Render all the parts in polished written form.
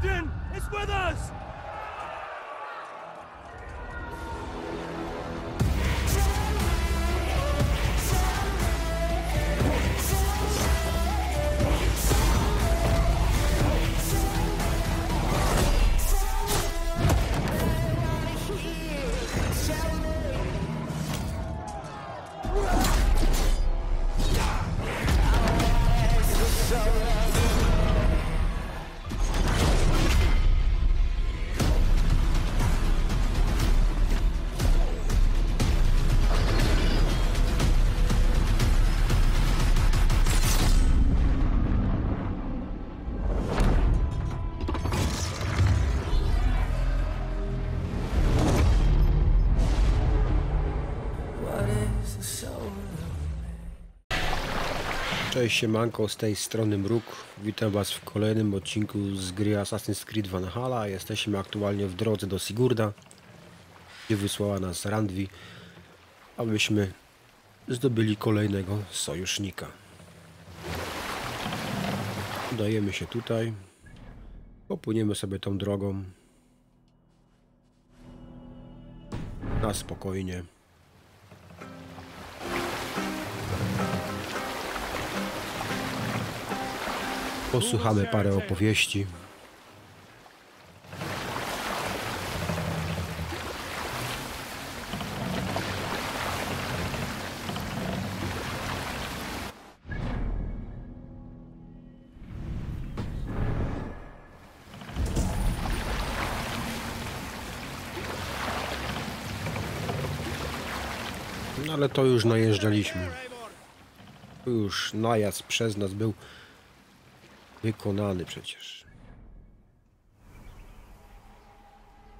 Odin is with us! Cześć, siemanko, z tej strony Mruk. Witam was w kolejnym odcinku z gry Assassin's Creed Valhalla. Jesteśmy aktualnie w drodze do Sigurda, gdzie wysłała nas Randvi, abyśmy zdobyli kolejnego sojusznika. Udajemy się tutaj, popłyniemy sobie tą drogą na spokojnie. Posłuchamy parę opowieści. No ale to już najeżdżaliśmy. To już najazd przez nas był wykonany przecież.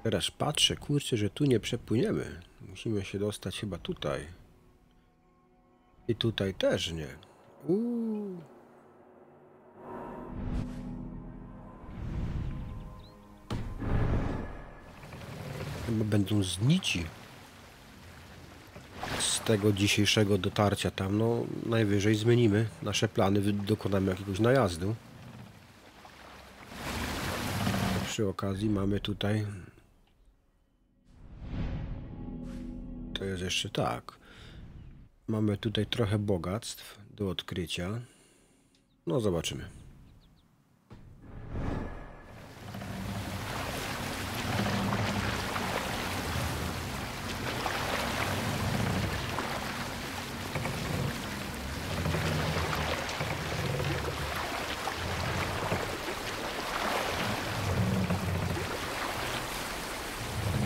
Teraz patrzę, kurczę, że tu nie przepłyniemy. Musimy się dostać chyba tutaj. I tutaj też nie. Chyba będą znici z tego dzisiejszego dotarcia tam. No najwyżej zmienimy nasze plany, dokonamy jakiegoś najazdu. Przy okazji mamy tutaj, to jest jeszcze tak, mamy tutaj trochę bogactw do odkrycia. No zobaczymy.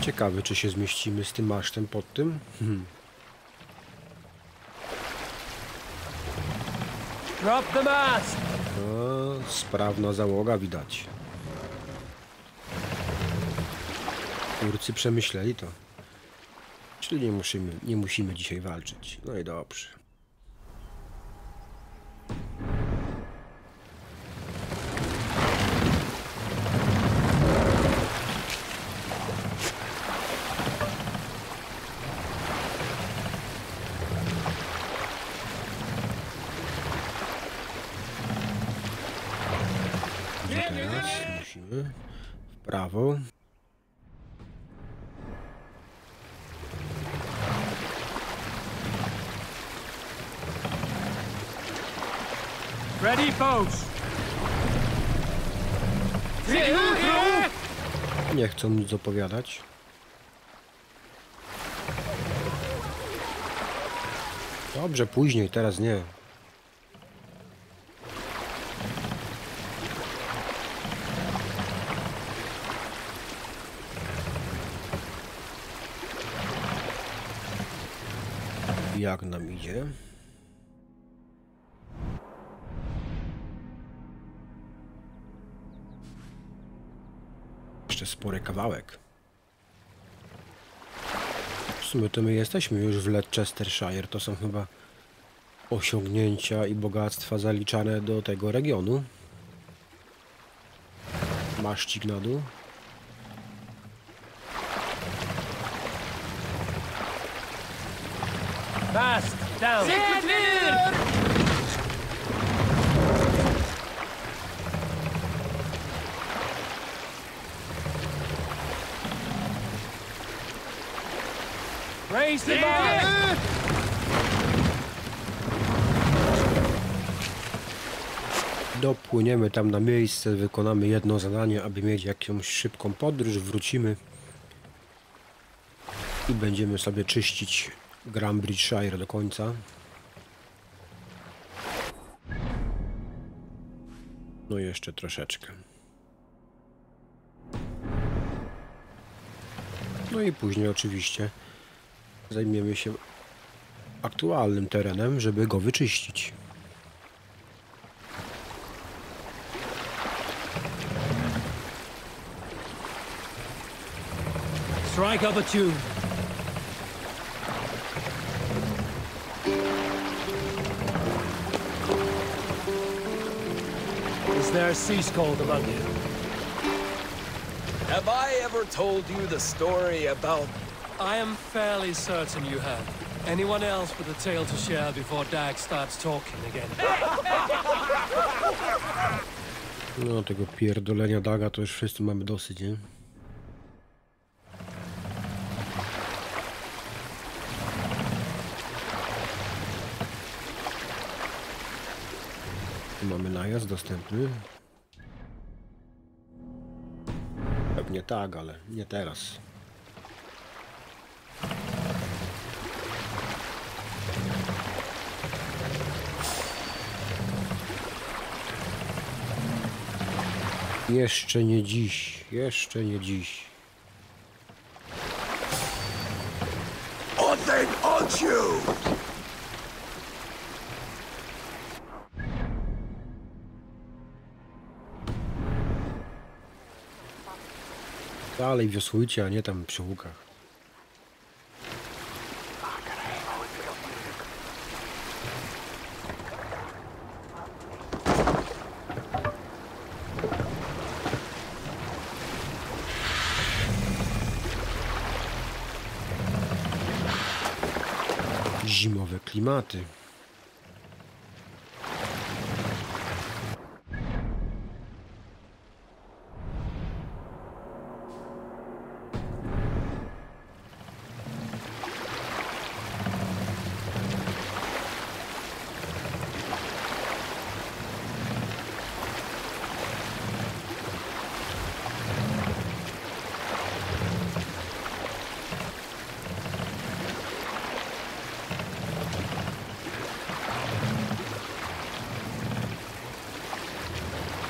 Ciekawy, czy się zmieścimy z tym masztem pod tym. Drop the mast! No, sprawna załoga widać. Turcy przemyśleli to. Czyli nie musimy dzisiaj walczyć. No i dobrze. W prawo. Ready, folks! Nie chcą nic opowiadać. Dobrze, później, teraz nie. Jak nam idzie? Jeszcze spory kawałek. W sumie to my jesteśmy już w Leicestershire. To są chyba osiągnięcia i bogactwa zaliczane do tego regionu. Maszcik na dół. Fast down! Raise the mast! Dopłyniemy tam na miejsce, wykonamy jedno zadanie, aby mieć jakąś szybką podróż, wrócimy i będziemy sobie czyścić Grambridgeshire do końca. No jeszcze troszeczkę. No i później oczywiście zajmiemy się aktualnym terenem, żeby go wyczyścić. Strike up a tune. Is there a sea scold among you? Have I ever told you the story about... I am fairly certain you have. Anyone else with a tale to share before Dag starts talking again? No tego pierdolenia Daga to już wszyscy mamy dosyć, nie? Tu mamy najazd dostępny. Pewnie tak, ale nie teraz. Jeszcze nie dziś, jeszcze nie dziś. Odeń oczu! Dalej wiosłujcie, a nie tam przy łukach. Zimowe klimaty.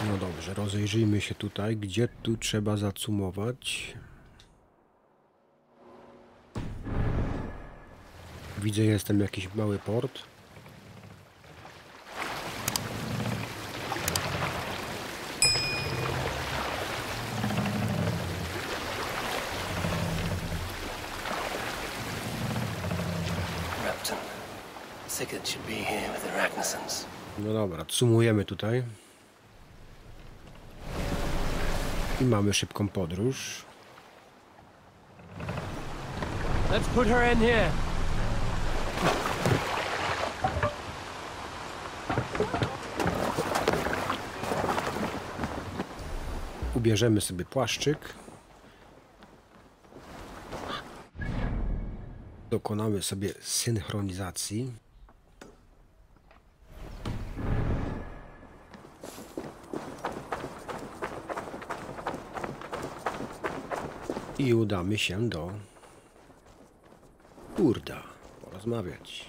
No dobrze, rozejrzyjmy się tutaj, gdzie tu trzeba zacumować. Widzę, jest tam jakiś mały port. No dobra, cumujemy tutaj. I mamy szybką podróż. Let's put her in here. Ubierzemy sobie płaszczyk. Dokonamy sobie synchronizacji. I udamy się do Kurda porozmawiać.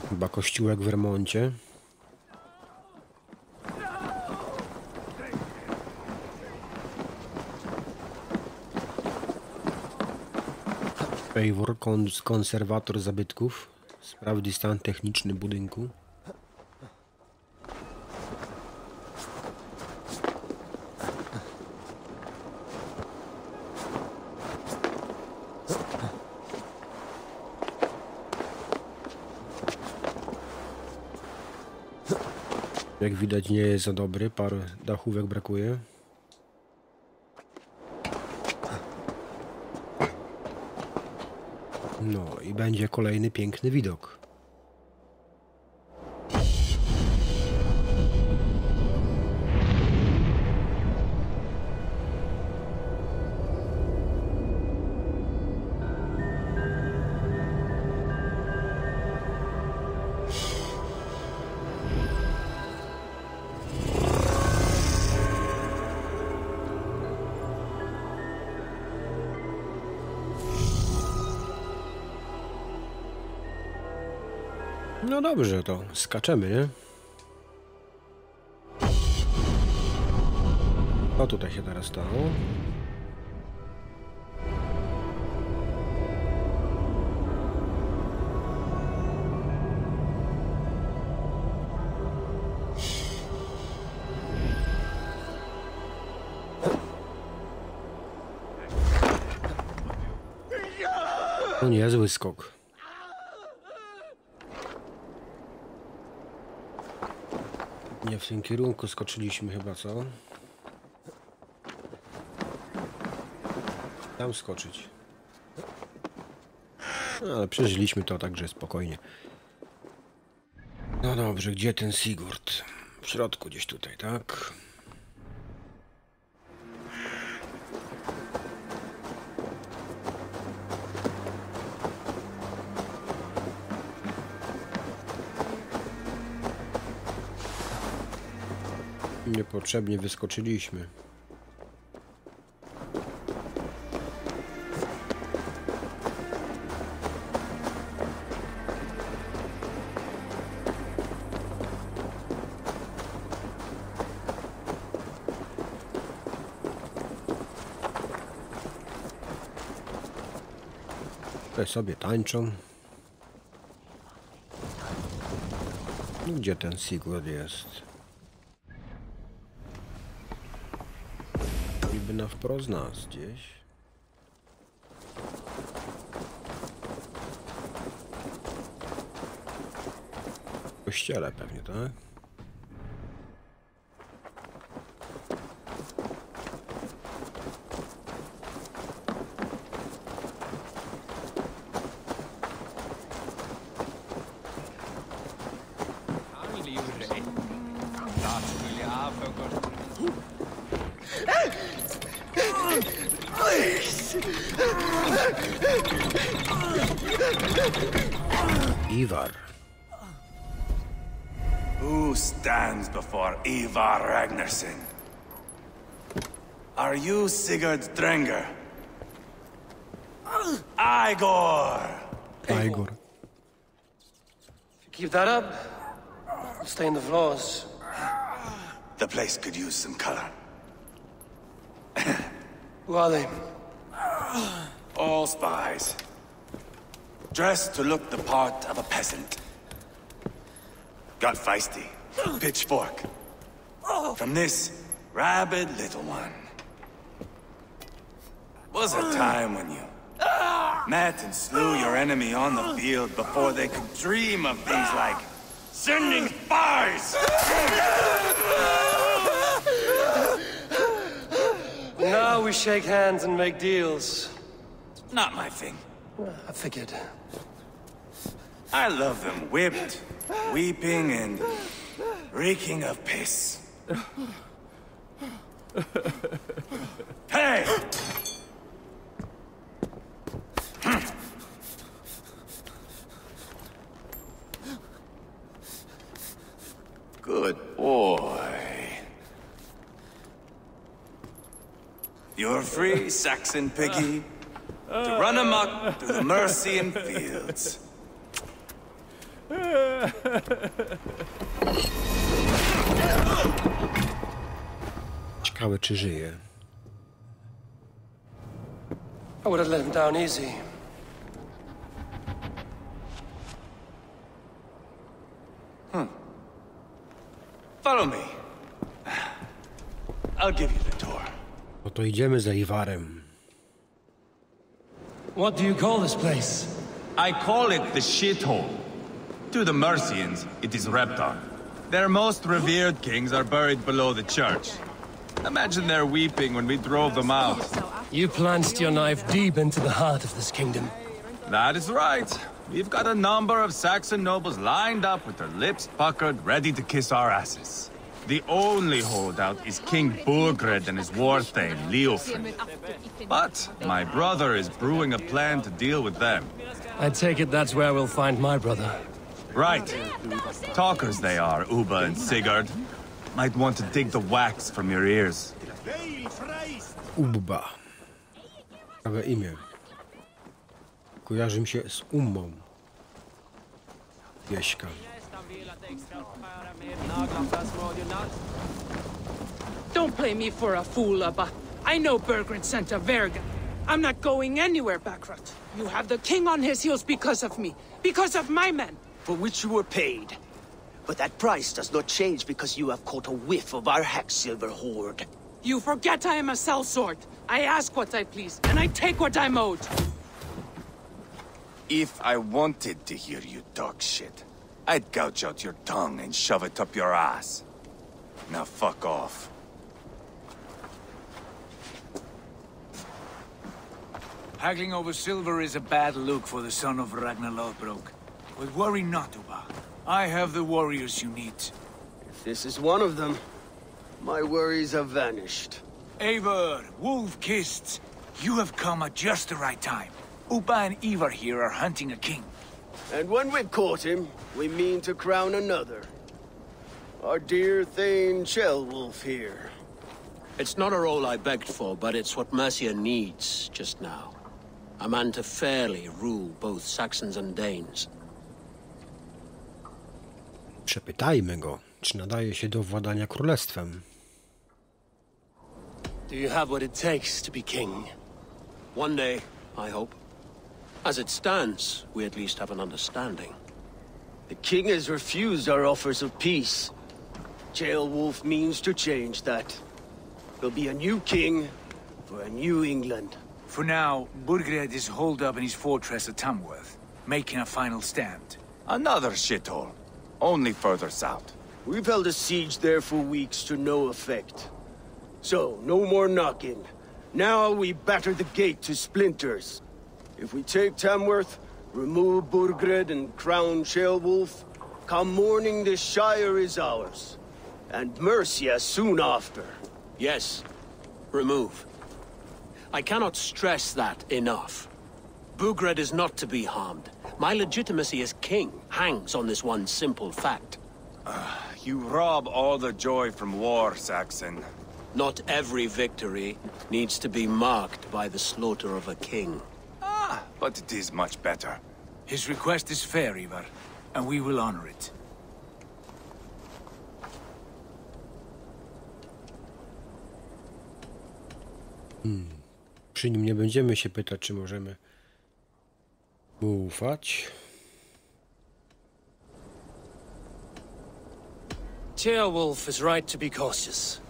Chyba kościółek w remoncie. Eivor, konserwator zabytków, sprawdzi stan techniczny budynku. Jak widać, nie jest za dobry. Parę dachówek brakuje. No i będzie kolejny piękny widok. No dobrze, to skaczemy, nie? Co tutaj się teraz stało? To niezły skok. Nie w tym kierunku skoczyliśmy chyba, co? Tam skoczyć. No, ale przeżyliśmy to, także spokojnie. No dobrze, gdzie ten Sigurd? W środku gdzieś tutaj, tak? Niepotrzebnie wyskoczyliśmy. Tutaj sobie tańczą. Gdzie ten Sigurd jest? Niby na wprost nas gdzieś. W kościele pewnie, tak? Eivor. Who stands before Eivor Ragnarsson? Are you Sigurd Drenger? Igor! Igor. If you keep that up, I'll stain the floors. The place could use some color. Who are they? All spies. Dressed to look the part of a peasant. Got feisty. Pitchfork. From this rabid little one. Was a time when you met and slew your enemy on the field before they could dream of things like sending spies! Now we shake hands and make deals. Not my thing. I figured. I love them whipped, weeping, and reeking of piss. Hey! Good boy. You're free, Saxon piggy, to run amok through the Mercian fields. Ciekawe, czy żyje. I would have let him down easy. Follow me. I'll give you the tour. No to idziemy za Eivorem. What do you call this place? I call it the shithole. To the Mercians, it is Reptar. Their most revered kings are buried below the church. Imagine their weeping when we drove them out. You plunged your knife deep into the heart of this kingdom. That is right. We've got a number of Saxon nobles lined up with their lips puckered, ready to kiss our asses. The only holdout is King Burgred and his war thane, Leofric. But my brother is brewing a plan to deal with them. I take it that's where we'll find my brother. Right. Talkers they are, Uba and Sigurd. Might want to dig the wax from your ears. Ubba. Ciekawe imię. Kojarzy mi się z Ummą. Wieśka. Don't play me for a fool, Abba. I know Bergred sent a Verga. I'm not going anywhere, Backrot. You have the king on his heels because of me. Because of my men. For which you were paid. But that price does not change because you have caught a whiff of our hack-silver hoard. You forget I am a sellsword. I ask what I please, and I take what I'm owed. If I wanted to hear you talk shit, I'd gouge out your tongue and shove it up your ass. Now fuck off. Haggling over silver is a bad look for the son of Ragnara. But worry not, Uba. I have the warriors you need. If this is one of them, my worries have vanished. Eivor, wolf-kissed, you have come at just the right time. Uba and Eivor here are hunting a king. And when we've caught him, we mean to crown another. Our dear Thane Ceolwulf here. It's not a role I begged for, but it's what Mercia needs just now. A man to fairly rule both Saxons and Danes. Przepytajmy go, czy nadaje się do władania królestwem. Do you have what it takes to be king? One day, I hope. As it stands, we at least have an understanding. The king has refused our offers of peace. Ceolwulf means to change that. There'll be a new king for a new England. For now, Burgred is holed up in his fortress at Tamworth, making a final stand. Another shithole. Only further south. We've held a siege there for weeks to no effect. So, no more knocking. Now we batter the gate to splinters. If we take Tamworth, remove Burgred and crown Ceolwulf, come morning the Shire is ours. And Mercia soon after. Yes, remove. I cannot stress that enough. Burgred is not to be harmed. My legitimacy as king hangs on this one simple fact. You rob all the joy from war, Saxon. Not every victory needs to be marked by the slaughter of a king. But it is much better. His request is fair, Eivor, and we will honor it. Przy nim nie będziemy się pytać, czy możemy mu ufać. Ceolwulf is right to be cautious.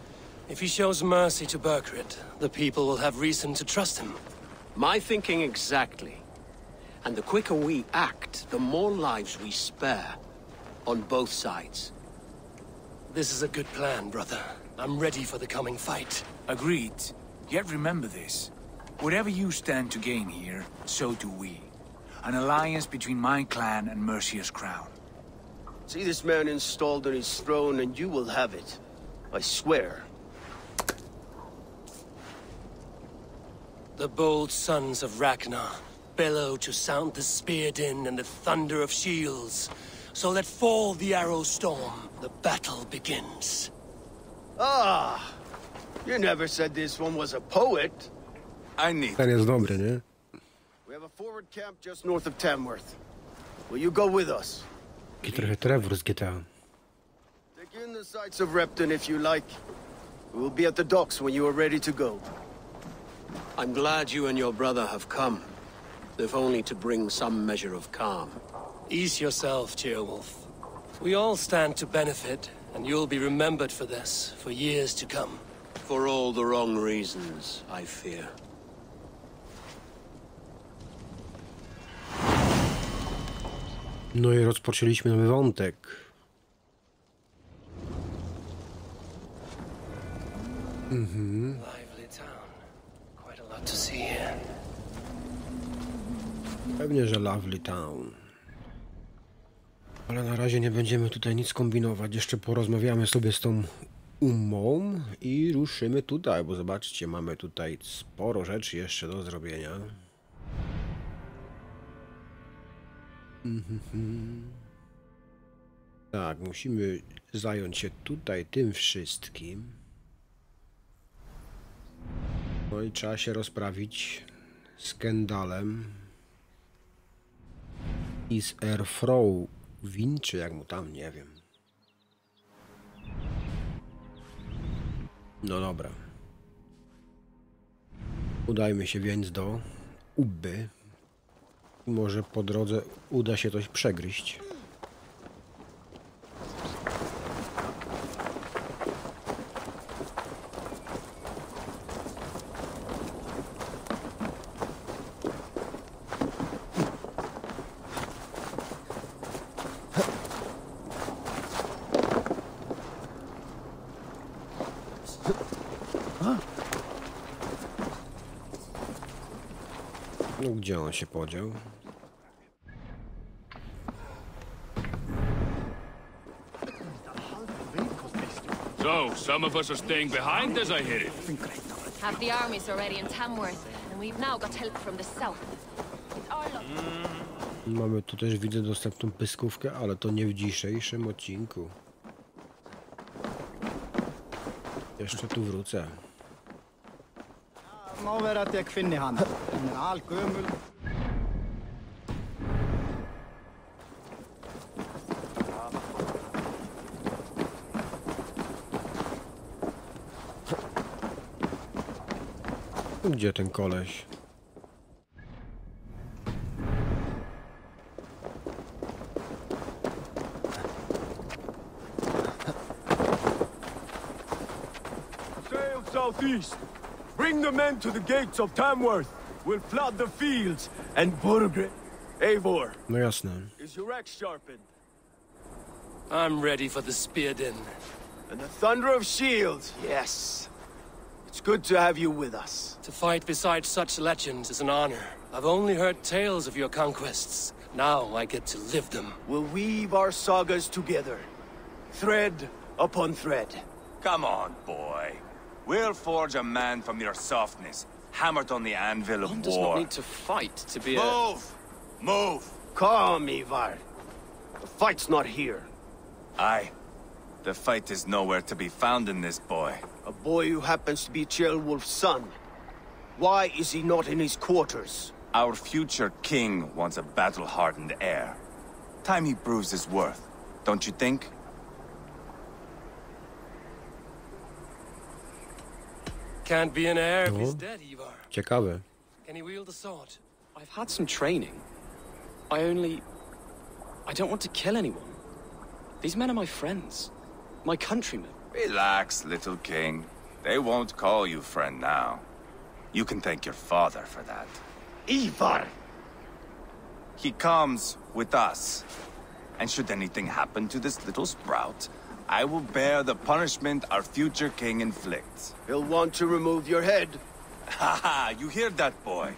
If he shows mercy to Burgred, the people will have reason to trust him. My thinking exactly. And the quicker we act, the more lives we spare. On both sides. This is a good plan, brother. I'm ready for the coming fight. Agreed. Yet remember this. Whatever you stand to gain here, so do we. An alliance between my clan and Mercia's crown. See this man installed on his throne and you will have it. I swear. The bold sons of Ragnar bellow to sound the spear din and the thunder of shields. So let fall the arrow storm. The battle begins. Ah! You never said this one was a poet. I need... Ten jest dobry, nie? We have a forward camp just north of Tamworth. Will you go with us? Taki trochę Trevor z GTA. Take in the sights of Repton if you like. We will be at the docks when you are ready to go. I'm glad you and your brother have come. If only to bring some measure of calm. Ease yourself, Ceolwulf. We all stand to benefit, and you'll be remembered for this, for years to come. For all the wrong reasons, I fear. No i rozpoczęliśmy nowy wątek. Lively town. Quite a lot to see here. Pewnie, że Lovely Town. Ale na razie nie będziemy tutaj nic kombinować. Jeszcze porozmawiamy sobie z tą Umą i ruszymy tutaj, bo zobaczcie, mamy tutaj sporo rzeczy jeszcze do zrobienia. Tak, musimy zająć się tutaj tym wszystkim. No i trzeba się rozprawić z Kendallem i z Erfrowin, czy jak mu tam, nie wiem. No dobra. Udajmy się więc do Ubby. Może po drodze uda się coś przegryźć. No gdzie on się podział? So, some of us are staying behind as I hear it. Half the army's already in Tamworth, and we've now got help from the south. It's our luck. Mamy tu też, widzę, dostępną pyskówkę, ale to nie w dzisiejszym odcinku. Jeszcze tu wrócę. Gdzie ten koleś? Sail southeast. Bring the men to the gates of Tamworth. We'll flood the fields and Burgred. Eivor, No jasne. is your axe sharpened? I'm ready for the spear din. And the thunder of shields, yes. It's good to have you with us. To fight beside such legends is an honor. I've only heard tales of your conquests. Now I get to live them. We'll weave our sagas together, thread upon thread. Come on, boy. We'll forge a man from your softness, hammered on the anvil of One does war. not need to fight to be a... Move! Move! Calm, Eivor. The fight's not here. Aye. The fight is nowhere to be found in this boy. A boy who happens to be Ceolwulf's son. Why is he not in his quarters? Our future king wants a battle-hardened heir. Time he proves his worth, don't you think? Can't be an heir if he's No. dead, Eivor. Ciekawe. Can he wield a sword? I've had some training. I don't want to kill anyone. These men are my friends. My countrymen. Relax, little king. They won't call you friend now. You can thank your father for that. Eivor! He comes with us. And should anything happen to this little sprout, I will bear the punishment our future king inflicts. He'll want to remove your head. Haha, you hear that, boy?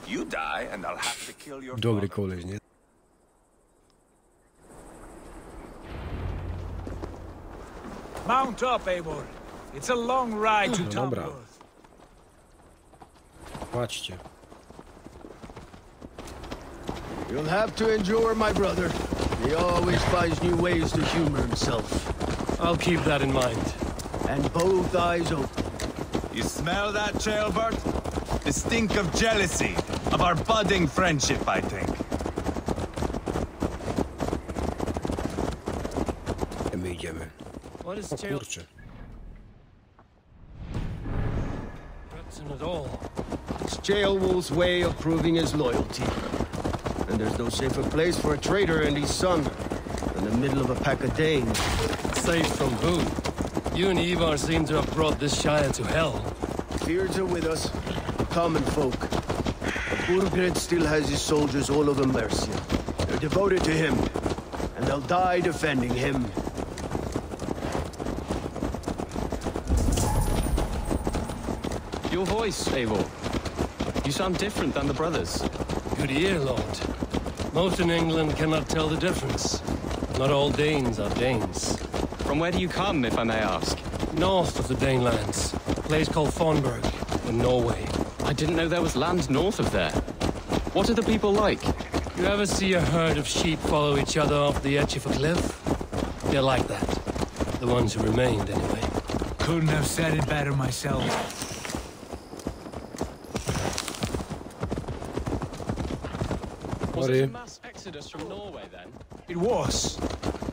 You die, and I'll have to kill your Dobry father. koleś, nie? Mount up, Eivor. It's a long ride to No dobra. Tamworth. Patrzcie. You'll have to endure, my brother. He always finds new ways to humor himself. I'll keep that in mind. And both eyes open. You smell that, Jailbird? The stink of jealousy, of our budding friendship, I think. My idziemy. What is O Ceol... kurczę. Threaten at all? It's Ceolwulf's way of proving his loyalty. And there's no safer place for a traitor and his son than the middle of a pack of Danes. Safe from who? You and Eivor seem to have brought this Shire to hell. Fears are with us, common folk. But Burgred still has his soldiers all over Mercia. They're devoted to him, and they'll die defending him. Your voice, Eivor. You sound different than the brothers. Good ear, Lord. Most in England cannot tell the difference. Not all Danes are Danes. From where do you come, if I may ask? North of the Danelands. A place called Thornburg, in Norway. I didn't know there was land north of there. What are the people like? You ever see a herd of sheep follow each other off the edge of a cliff? They're like that. The ones who remained, anyway. Couldn't have said it better myself. Was it a mass exodus from Norway, then? It was.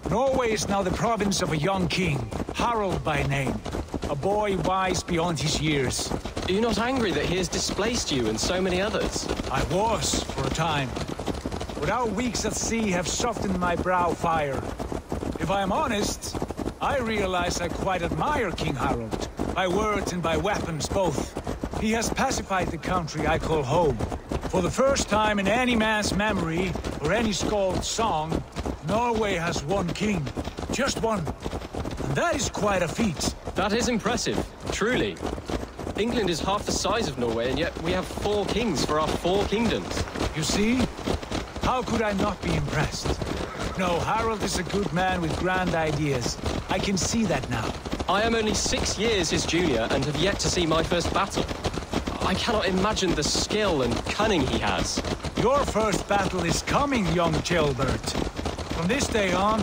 Norway is now the province of a young king, Harald by name. A boy wise beyond his years. Are you not angry that he has displaced you and so many others? I was, for a time. But our weeks at sea have softened my brow fire. If I am honest, I realize I quite admire King Harald. By words and by weapons, both. He has pacified the country I call home. For the first time in any man's memory, or any skald's song, Norway has one king. Just one. And that is quite a feat. That is impressive, truly. England is half the size of Norway, and yet we have 4 kings for our 4 kingdoms. You see? How could I not be impressed? No, Harald is a good man with grand ideas. I can see that now. I am only 6 years his junior and have yet to see my first battle. I cannot imagine the skill and cunning he has. Your first battle is coming, young jailbird. From this day on,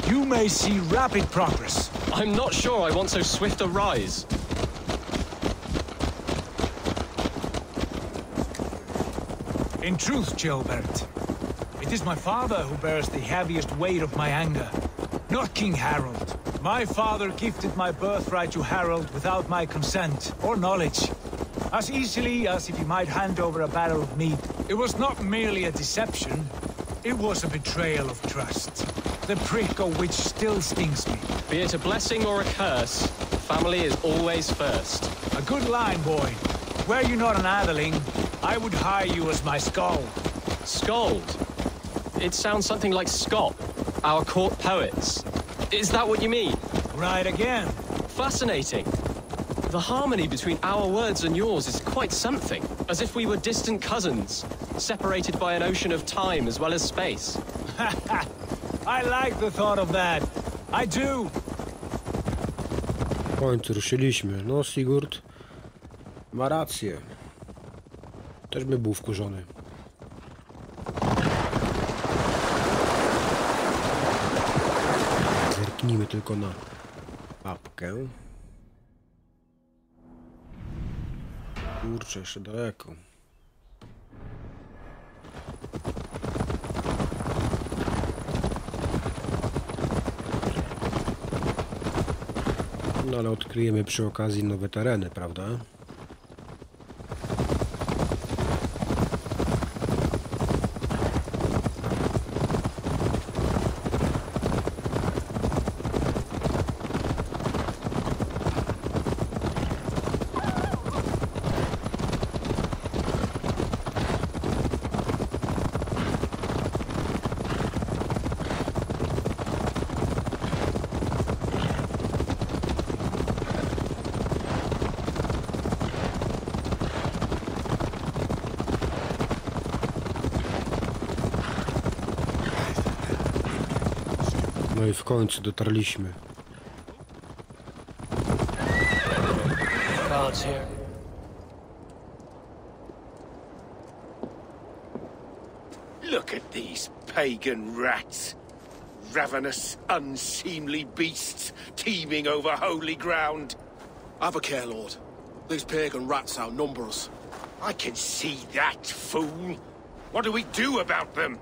you may see rapid progress. I'm not sure I want so swift a rise. In truth, Gilbert, it is my father who bears the heaviest weight of my anger, not King Harald. My father gifted my birthright to Harald without my consent or knowledge, as easily as if he might hand over a barrel of meat. It was not merely a deception, it was a betrayal of trust, the prick of which still stings me. Be it a blessing or a curse, family is always first. A good line, boy. Were you not an atheling, I would hire you as my skald. Skald? It sounds something like Scott, our court poets. Is that what you mean? Right again. Fascinating. The harmony between our words and yours is quite something. As if we were distant cousins, separated by an ocean of time as well as space. I like the thought of that. I do. W końcu ruszyliśmy. No, Sigurd ma rację. Też by był wkurzony. Zerknijmy tylko na mapkę. Kurczę, jeszcze daleko. No ale odkryjemy przy okazji nowe tereny, prawda? No i w końcu dotarliśmy. Guards here. Look at these pagan rats. Ravenous, unseemly beasts teeming over holy ground. Have a care, Lord. These pagan rats outnumber us. I can see that, fool. What do we do about them?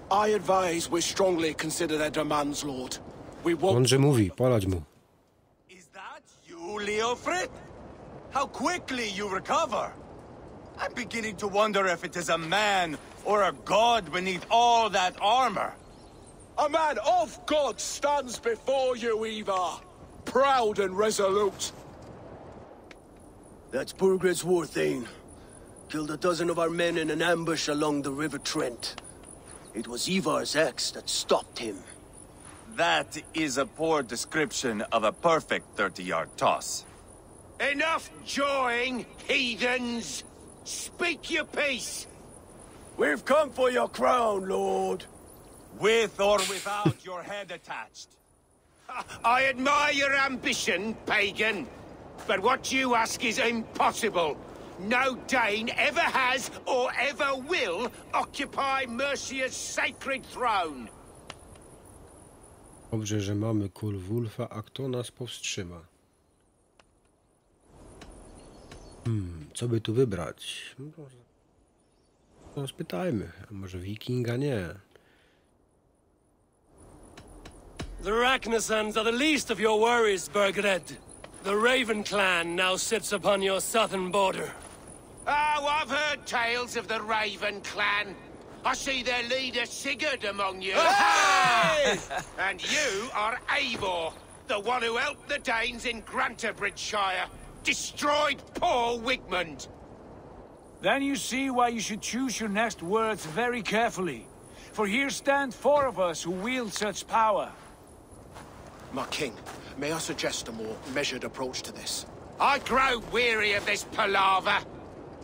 I advise we strongly consider their demands, Lord. We won't... Mądrze mówi, polać mu. Is that you, Leofrid? How quickly you recover! I'm beginning to wonder if it is a man or a god beneath all that armor. A man of God stands before you, Eivor. Proud and resolute. That's Burgred's war thane. Killed a dozen of our men in an ambush along the River Trent. It was Eivor's axe that stopped him. That is a poor description of a perfect 30-yard toss. Enough jawing, heathens! Speak your peace! We've come for your crown, Lord. With or without your head attached. I admire your ambition, pagan. But what you ask is impossible. No Dane ever has or ever will occupy Mercia's sacred throne. Dobrze, że mamy Kulwulfa, a kto nas powstrzyma? Co by tu wybrać? No, spytajmy. A może wikinga? Nie. The Ragnarsons are the least of your worries, Burgred. The Raven clan now sits upon your southern border. Oh, I've heard tales of the Raven clan. I see their leader Sigurd among you. Hey! And you are Eivor, the one who helped the Danes in Grantabridgeshire. Destroyed poor Wigmund. Then you see why you should choose your next words very carefully. For here stand 4 of us who wield such power. My king, may I suggest a more measured approach to this? I grow weary of this palaver.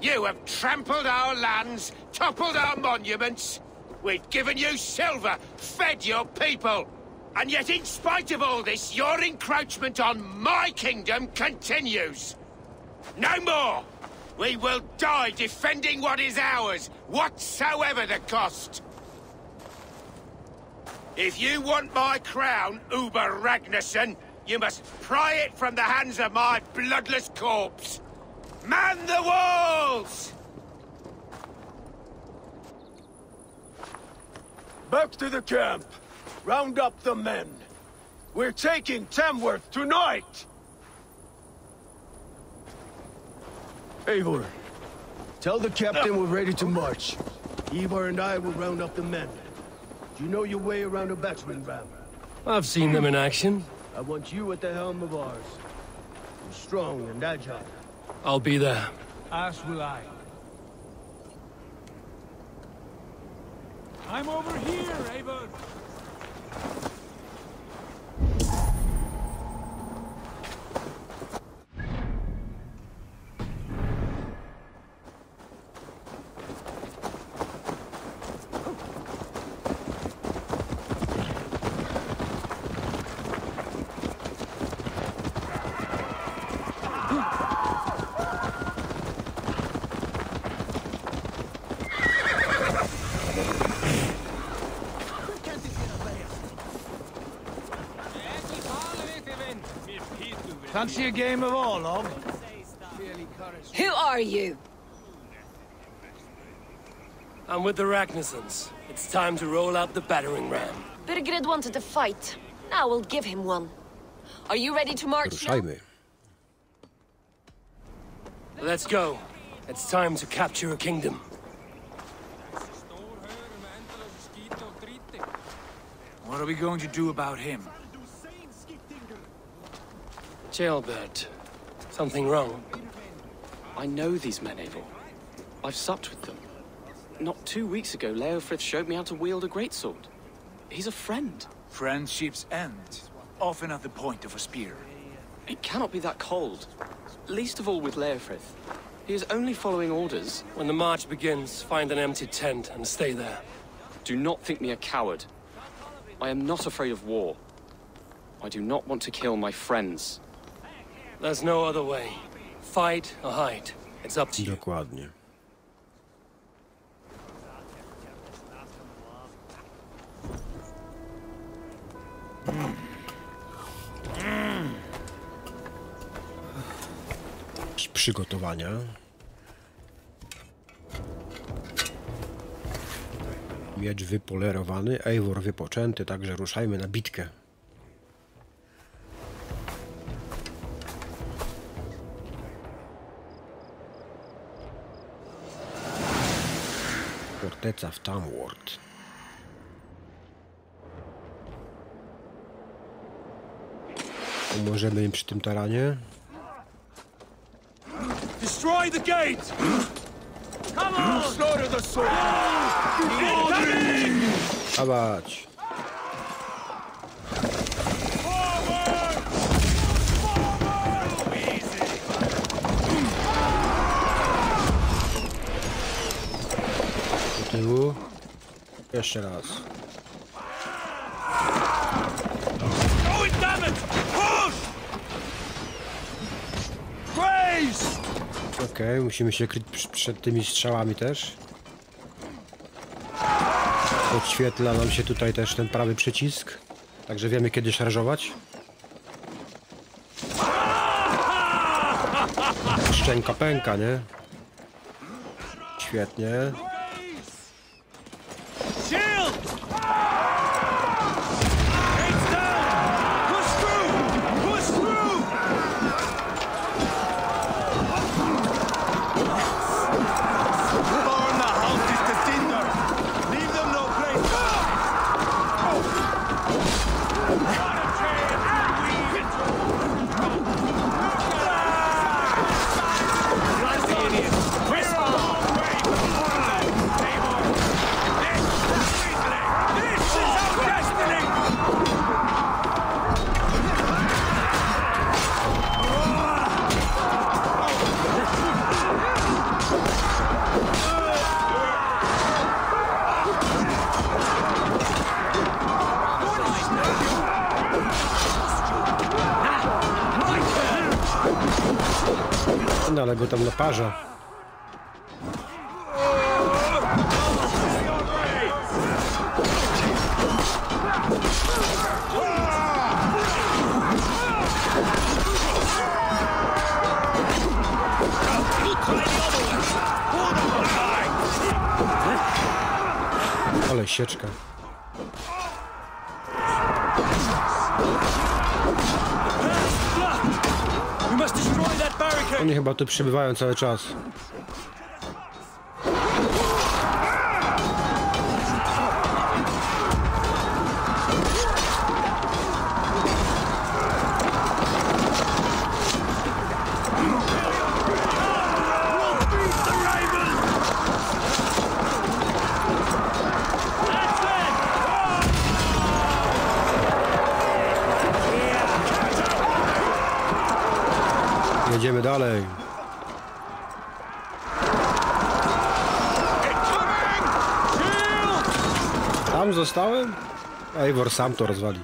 You have trampled our lands, toppled our monuments. We've given you silver, fed your people. And yet in spite of all this, your encroachment on my kingdom continues. No more! We will die defending what is ours, whatsoever the cost. If you want my crown, Uber Ragnarsson, you must pry it from the hands of my bloodless corpse. Man the walls! Back to the camp. Round up the men. We're taking Tamworth tonight! Eivor, tell the captain we're ready to march. Eivor and I will round up the men. Do you know your way around a battering ram? I've seen them in action. I want you at the helm of ours. You're strong and agile. I'll be there. As will I. I'm over here, Eivor! Fancy a game of Orlog? Who are you? I'm with the Ragnarsons. It's time to roll out the battering ram. Burgred wanted to fight. Now we'll give him one. Are you ready to march now? Ruszajmy. Let's go. It's time to capture a kingdom. What are we going to do about him? Jailbird. Something wrong? I know these men, Eivor. I've supped with them. Not 2 weeks ago, Leofrith showed me how to wield a greatsword. He's a friend. Friendships end, often at the point of a spear. It cannot be that cold. Least of all with Leofrith. He is only following orders. When the march begins, find an empty tent and stay there. Do not think me a coward. I am not afraid of war. I do not want to kill my friends. There's no other way. Fight or hide. It's up to you. Dokładnie. Jakieś przygotowania. Miecz wypolerowany, Eivor wypoczęty, także ruszajmy na bitkę. Forteca w Tamworth. Pomożemy im przy tym taranie. Destroy the gate! Come on! Slaughter the sword! Dawać! tyłu. Jeszcze raz. Okej, musimy się kryć przed tymi strzałami też. Podświetla nam się tutaj też ten prawy przycisk. Także wiemy, kiedy szarżować. Szczęka pęka, nie? Świetnie. No, ale go tam naparza. Ale sieczka. Oni chyba tu przybywają cały czas. Jedziemy dalej. Tam zostałem? Eivor sam to rozwali.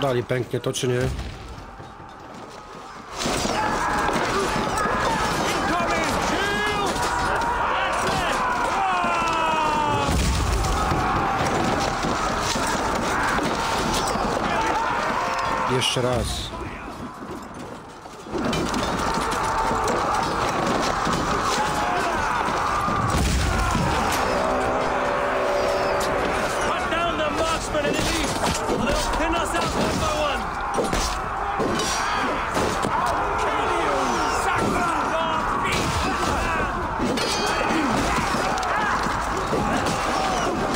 Dalej pęknie to czy nie? Jeszcze raz.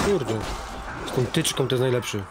Kurde, z tą tyczką to jest najlepszy.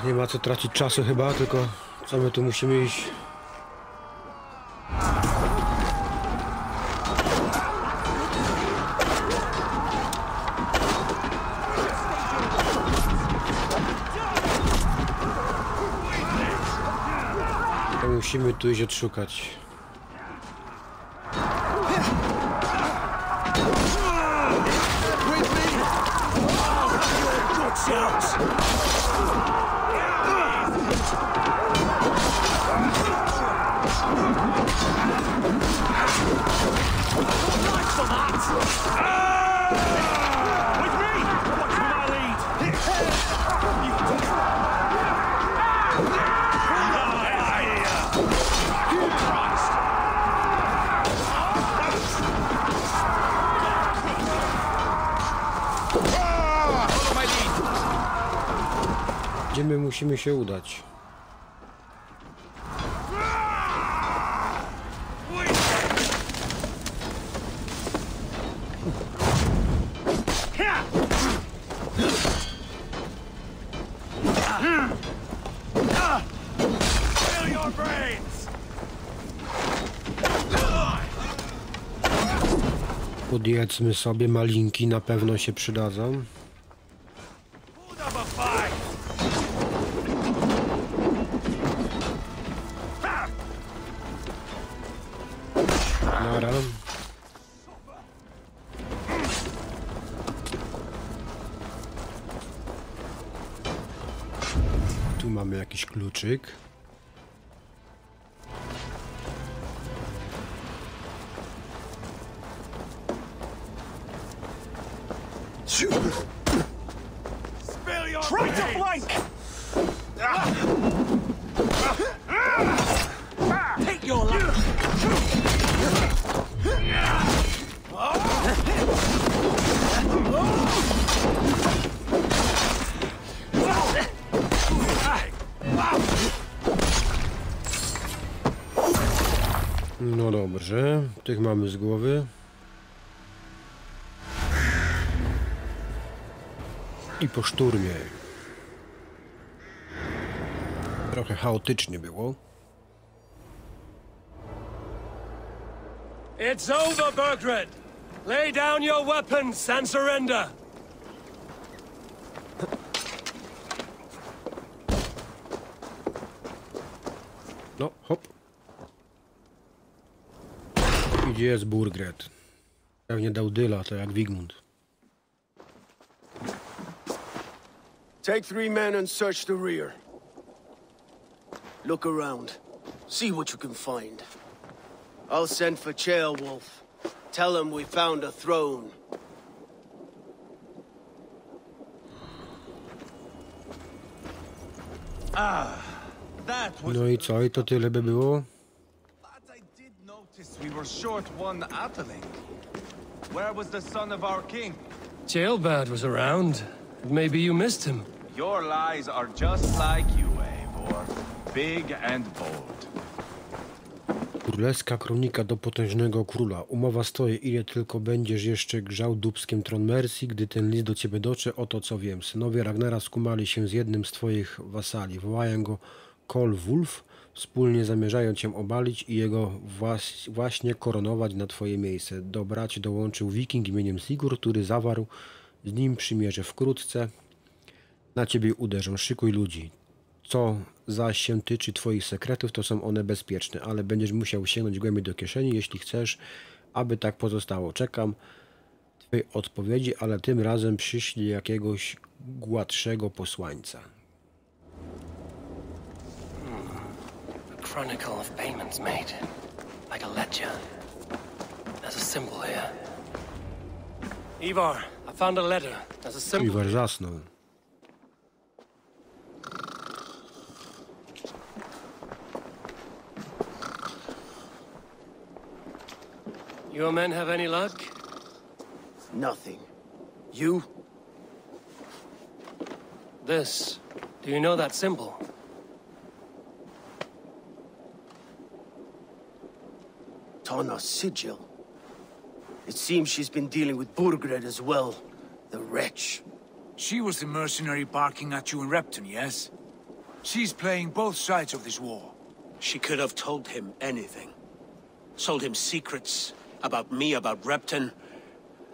Nie ma co tracić czasu chyba, tylko Co my tu musimy iść? To musimy tu iść odszukać. Gdzie my musimy się udać? Podjedzmy sobie malinki, na pewno się przydadzą. Nara. Tu mamy jakiś kluczyk. Try to flank! Take your life! No dobrze, tych mamy z głowy. I po szturmie. Trochę chaotycznie było. It's over, Burgred. Lay down your weapons and surrender. No, hop. Gdzie jest Burgred? Pewnie dał dyla, to jak Wigmund. Take 3 men and search the rear. Look around. See what you can find. I'll send for Chaelwolf. Tell him we found a throne. No i co? I to tyle by było? We were short one Atling. Where was the son of our king? Jailbird was around. Maybe you missed him. Your lies are just like you, Eivor. Big and bold. Królewska kronika do potężnego króla. Umowa stoi, ile tylko będziesz jeszcze grzał dubskiem tron Mercji, gdy ten list do ciebie dotrze, oto co wiem. Synowie Ragnara skumali się z jednym z twoich wasali. Wołają go Kolwulf. Wspólnie zamierzają cię obalić i jego właśnie koronować na twoje miejsce. Do braci dołączył wiking imieniem Sigurd, który zawarł z nim przymierze. Wkrótce na ciebie uderzą. Szykuj ludzi. Co zaś się tyczy twoich sekretów, to są one bezpieczne, ale będziesz musiał sięgnąć głębiej do kieszeni, jeśli chcesz, aby tak pozostało. Czekam twojej odpowiedzi, ale tym razem przyślij jakiegoś gładszego posłańca. Chronicle of payments made, like a ledger. There's a symbol here. Eivor, I found a letter. There's a symbol. Eivor zasnął. Your men have any luck? Nothing. You? This. Do you know that symbol? Tana's sigil. It seems she's been dealing with Burgred as well. The wretch. She was the mercenary barking at you in Repton, yes? She's playing both sides of this war. She could have told him anything. Sold him secrets about me, about Repton,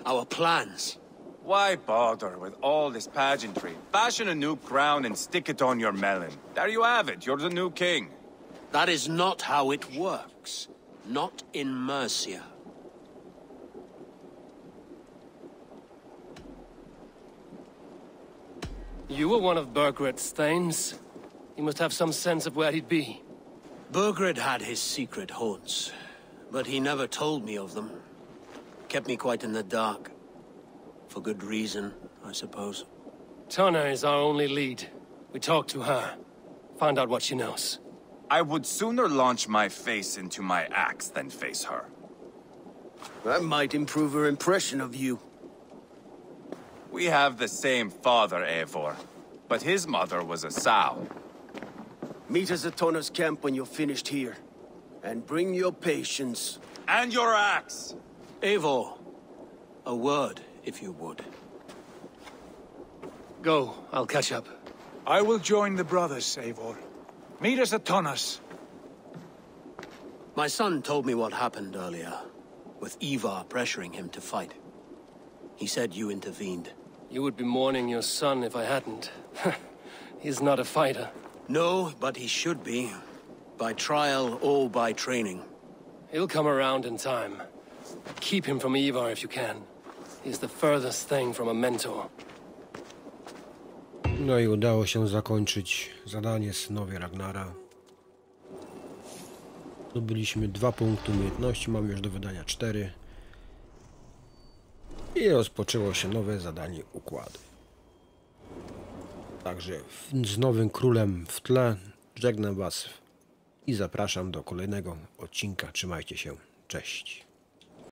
our plans. Why bother with all this pageantry? Fashion a new crown and stick it on your melon. There you have it, you're the new king. That is not how it works. Not in Mercia. You were one of Burgred's thanes. He must have some sense of where he'd be. Burgred had his secret haunts, but he never told me of them. Kept me quite in the dark. For good reason, I suppose. Tonna is our only lead. We talk to her. Find out what she knows. I would sooner launch my face into my axe than face her. That might improve her impression of you. We have the same father, Eivor, but his mother was a sow. Meet us at Tonna's camp when you're finished here. And bring your patience. And your axe! Eivor, a word, if you would. Go, I'll catch up. I will join the brothers, Eivor. Meet us at Tonna's. My son told me what happened earlier, with Eivor pressuring him to fight. He said you intervened. You would be mourning your son if I hadn't. He's not a fighter. No, but he should be. By trial or by training. He'll come around in time. Keep him from Eivor if you can. He's the furthest thing from a mentor. No i udało się zakończyć zadanie Synowie Ragnara. Zdobyliśmy 2 punkty umiejętności, mamy już do wydania 4. I rozpoczęło się nowe zadanie układu. Także z nowym królem w tle żegnam Was i zapraszam do kolejnego odcinka. Trzymajcie się. Cześć.